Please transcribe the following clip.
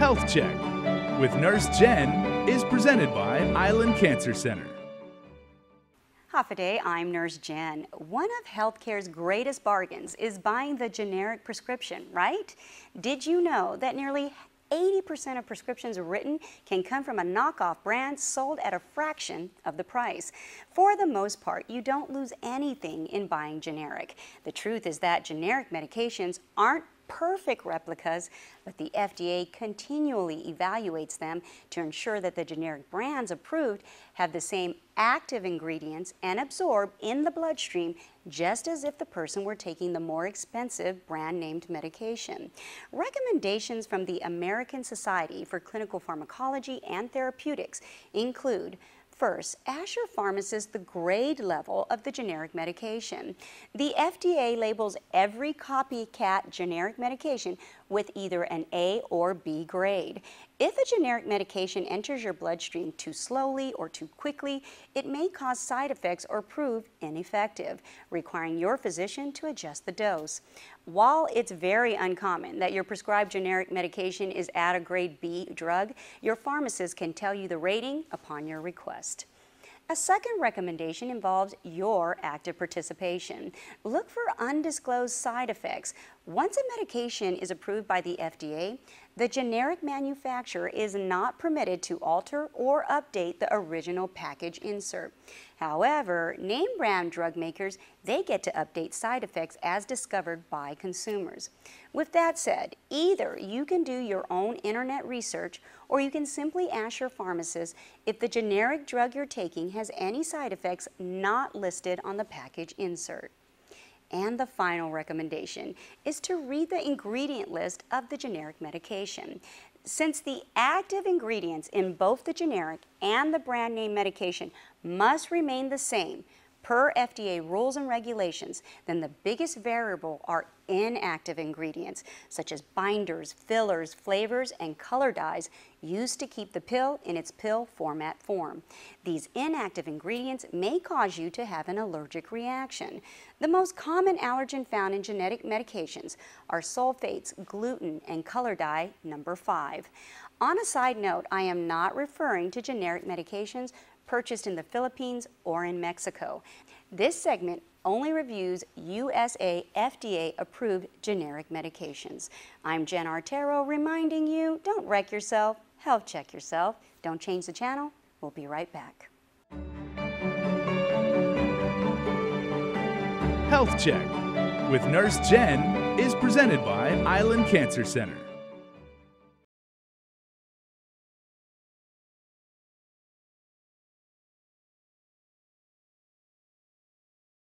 Health Check with Nurse Jen is presented by Island Cancer Center. Half a day, I'm Nurse Jen. One of healthcare's greatest bargains is buying the generic prescription, right? Did you know that nearly 80% of prescriptions written can come from a knockoff brand sold at a fraction of the price? For the most part, you don't lose anything in buying generic. The truth is that generic medications aren't perfect replicas, but the FDA continually evaluates them to ensure that the generic brands approved have the same active ingredients and absorb in the bloodstream just as if the person were taking the more expensive brand-named medication. Recommendations from the American Society for Clinical Pharmacology and Therapeutics include: first, ask your pharmacist the grade level of the generic medication. The FDA labels every copycat generic medication with either an A or B grade. If a generic medication enters your bloodstream too slowly or too quickly, it may cause side effects or prove ineffective, requiring your physician to adjust the dose. While it's very uncommon that your prescribed generic medication is at a grade B drug, your pharmacist can tell you the rating upon your request. A second recommendation involves your active participation. Look for undisclosed side effects. Once a medication is approved by the FDA, the generic manufacturer is not permitted to alter or update the original package insert. However, name brand drug makers, they get to update side effects as discovered by consumers. With that said, either you can do your own internet research or you can simply ask your pharmacist if the generic drug you're taking has any side effects not listed on the package insert. And the final recommendation is to read the ingredient list of the generic medication. Since the active ingredients in both the generic and the brand name medication must remain the same per FDA rules and regulations, then the biggest variable are inactive ingredients such as binders, fillers, flavors, and color dyes used to keep the pill in its pill format form. These inactive ingredients may cause you to have an allergic reaction. The most common allergen found in genetic medications are sulfates, gluten, and color dye number 5. On a side note, I am not referring to generic medications purchased in the Philippines or in Mexico. This segment only reviews USA FDA-approved generic medications. I'm Jen Artero reminding you, don't wreck yourself, health check yourself. Don't change the channel. We'll be right back. Health Check with Nurse Jen is presented by Island Cancer Center.